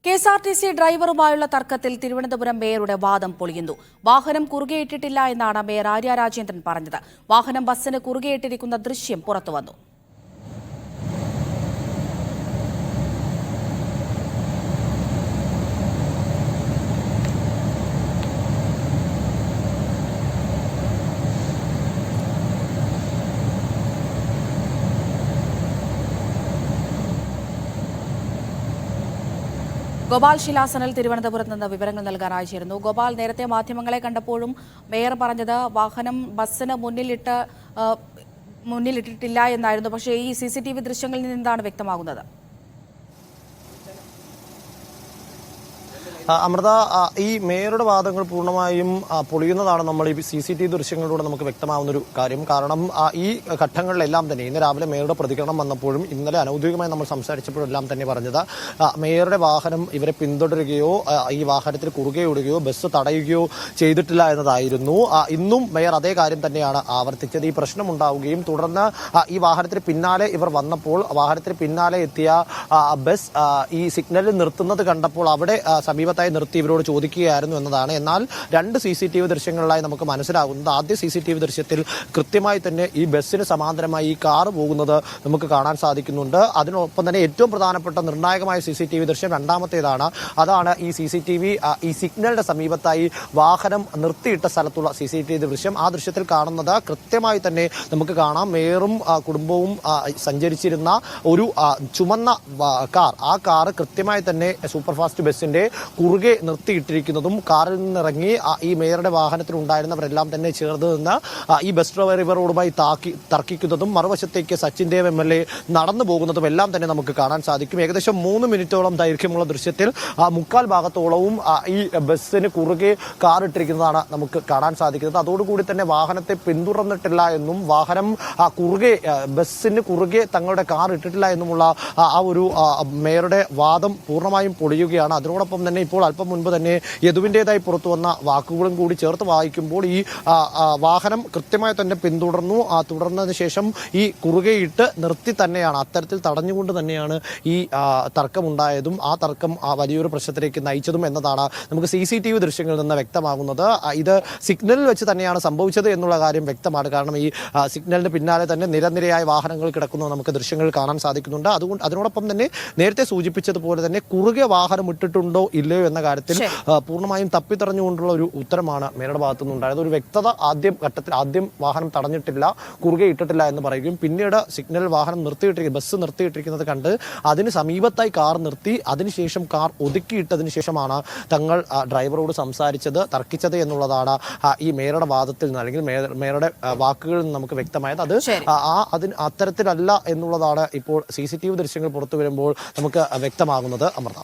KSRTC ഡ്രൈവറുമായുള്ള തർക്കത്തിൽ തിരുവനന്തപുരം മേയറുടെ വാദം പൊളിയുന്നു. വാഹനം കുറുകെയിട്ടിട്ടില്ല എന്നാണ് മേയർ ആര്യ രാജേന്ദ്രൻ പറഞ്ഞത്. വാഹനം ബസ്സിന് കുറുകെയിട്ടിരിക്കുന്ന ദൃശ്യം പുറത്തുവന്നു. ഗോപാൽ ശിലാസനൽ തിരുവനന്തപുരത്ത് നിന്ന് വിവരങ്ങൾ നൽകാനായി ചേരുന്നു. ഗോപാൽ, നേരത്തെ മാധ്യമങ്ങളെ കണ്ടപ്പോഴും മേയർ പറഞ്ഞത് വാഹനം ബസ്സിന് മുന്നിലിട്ടിട്ടില്ല എന്നായിരുന്നു. പക്ഷേ ഈ CCTV ദൃശ്യങ്ങളിൽ നിന്ന് എന്താണ് വ്യക്തമാകുന്നത്? അമൃത, ഈ മേയറുടെ വാദങ്ങൾ പൂർണ്ണമായും പൊളിയുന്നതാണ് നമ്മൾ ഈ CCTV ദൃശ്യങ്ങളിലൂടെ നമുക്ക് വ്യക്തമാവുന്നൊരു കാര്യം. കാരണം ഈ ഘട്ടങ്ങളിലെല്ലാം തന്നെ ഇന്ന് രാവിലെ മേയറുടെ പ്രതികരണം വന്നപ്പോഴും ഇന്നലെ അനൌദ്യോഗികമായി നമ്മൾ സംസാരിച്ചപ്പോഴെല്ലാം തന്നെ പറഞ്ഞത് മേയറുടെ വാഹനം ഇവരെ പിന്തുടരുകയോ ഈ വാഹനത്തിൽ കുറുകെ ഇടുകയോ ബസ് തടയുകയോ ചെയ്തിട്ടില്ല എന്നതായിരുന്നു. ഇന്നും മേയർ അതേ കാര്യം തന്നെയാണ് ആവർത്തിച്ചത്. ഈ പ്രശ്നം ഉണ്ടാവുകയും തുടർന്ന് ഈ വാഹനത്തിന് പിന്നാലെ ഇവർ വന്നപ്പോൾ വാഹനത്തിന് പിന്നാലെ എത്തിയ ബസ് ഈ സിഗ്നലിൽ നിർത്തുന്നത് കണ്ടപ്പോൾ അവിടെ സമീപത്തായി നിർത്തി ഇവരോട് ചോദിക്കുകയായിരുന്നു എന്നതാണ്. എന്നാൽ രണ്ട് CCTV ദൃശ്യങ്ങളിലായി നമുക്ക് മനസ്സിലാകുന്നത് ആദ്യ CCTV ദൃശ്യത്തിൽ കൃത്യമായി തന്നെ ഈ ബസ്സിന് സമാന്തരമായി ഈ കാർ പോകുന്നത് നമുക്ക് കാണാൻ സാധിക്കുന്നുണ്ട്. അതിനൊപ്പം തന്നെ ഏറ്റവും പ്രധാനപ്പെട്ട നിർണായകമായ CCTV ദൃശ്യം രണ്ടാമത്തേതാണ്. അതാണ് ഈ CCTV ഈ സിഗ്നലിന്റെ സമീപത്തായി വാഹനം നിർത്തിയിട്ട സ്ഥലത്തുള്ള CCTV ദൃശ്യം. ആ ദൃശ്യത്തിൽ കാണുന്നത് കൃത്യമായി തന്നെ നമുക്ക് കാണാം മേയറും കുടുംബവും സഞ്ചരിച്ചിരുന്ന ഒരു ചുമന്ന കാർ. ആ കാർ കൃത്യമായി തന്നെ സൂപ്പർഫാസ്റ്റ് ബസ്സിന്റെ കുറുകെ നിർത്തിയിട്ടിരിക്കുന്നതും കാറിൽ നിന്നിറങ്ങി ഈ മേയറുടെ വാഹനത്തിലുണ്ടായിരുന്നവരെല്ലാം തന്നെ ചേർന്ന് നിന്ന് ഈ ബസ് ഡ്രൈവറോടുമായി തർക്കിക്കുന്നതും മറുവശത്തേക്ക് സച്ചിൻ ദേവ് MLA നടന്നു പോകുന്നതും എല്ലാം തന്നെ നമുക്ക് കാണാൻ സാധിക്കും. ഏകദേശം 3 മിനിറ്റോളം ദൈർഘ്യമുള്ള ദൃശ്യത്തിൽ മുക്കാൽ ഭാഗത്തോളവും ഈ ബസ്സിന് കുറുകെ കാർ ഇട്ടിരിക്കുന്നതാണ് നമുക്ക് കാണാൻ സാധിക്കുന്നത്. അതോടുകൂടി തന്നെ വാഹനത്തെ പിന്തുടർന്നിട്ടില്ല എന്നും വാഹനം കുറുകെ ബസ്സിന് കുറുകെ തങ്ങളുടെ കാർ ഇട്ടിട്ടില്ല എന്നുമുള്ള ആ ഒരു മേയറുടെ വാദം പൂർണ്ണമായും പൊളിയുകയാണ്. അതിനോടൊപ്പം തന്നെ ഇപ്പോൾ അല്പം മുൻപ് തന്നെ യദുവിൻ്റെതായി പുറത്തു വന്ന വാക്കുകളും കൂടി ചേർത്ത് വായിക്കുമ്പോൾ ഈ വാഹനം കൃത്യമായി തന്നെ പിന്തുടർന്നു. തുടർന്നതിന് ശേഷം ഈ കുറുകെയിട്ട് നിർത്തി തന്നെയാണ് അത്തരത്തിൽ തടഞ്ഞുകൊണ്ട് തന്നെയാണ് ഈ തർക്കമുണ്ടായതും ആ തർക്കം വലിയൊരു പ്രശ്നത്തിലേക്ക് നയിച്ചതും എന്നതാണ് നമുക്ക് CCTV ദൃശ്യങ്ങളിൽ നിന്ന് വ്യക്തമാകുന്നത്. ഇത് സിഗ്നലിൽ വെച്ച് തന്നെയാണ് സംഭവിച്ചത് എന്നുള്ള കാര്യം വ്യക്തമാണ്. കാരണം ഈ സിഗ്നലിന് പിന്നാലെ തന്നെ നിരനിരയായ വാഹനങ്ങൾ കിടക്കുന്നത് നമുക്ക് ദൃശ്യങ്ങൾ കാണാൻ സാധിക്കുന്നുണ്ട്. അതിനോടൊപ്പം തന്നെ നേരത്തെ സൂചിപ്പിച്ചതുപോലെ തന്നെ കുറുകെ വാഹനം ഇട്ടിട്ടുണ്ടോ ഇല്ലയോ എന്ന കാര്യത്തിൽ പൂർണ്ണമായും തപ്പിത്തറഞ്ഞുകൊണ്ടുള്ള ഒരു ഉത്തരമാണ് മേയറുടെ ഭാഗത്തു നിന്നുണ്ടായത്. ഒരു വ്യക്തത ആദ്യം വാഹനം തടഞ്ഞിട്ടില്ല, കുറുകെ ഇട്ടിട്ടില്ല എന്ന് പറയുകയും പിന്നീട് സിഗ്നൽ വാഹനം ബസ് നിർത്തിയിട്ടിരിക്കുന്നത് കണ്ട് അതിന് സമീപത്തായി കാർ നിർത്തി അതിനുശേഷം കാർ ഒതുക്കിയിട്ടതിന് ശേഷമാണ് തങ്ങൾ ഡ്രൈവറോട് തർക്കിച്ചത് എന്നുള്ളതാണ് ഈ മേയറുടെ വാദത്തിൽ നിന്ന് അല്ലെങ്കിൽ മേയറുടെ വാക്കുകളിൽ നിന്ന് നമുക്ക് വ്യക്തമായത്. അതിന് അത്തരത്തിലല്ല എന്നുള്ളതാണ് ഇപ്പോൾ CCTV ദൃശ്യങ്ങൾ പുറത്തു വരുമ്പോൾ നമുക്ക് വ്യക്തമാകുന്നത്. അമൃത.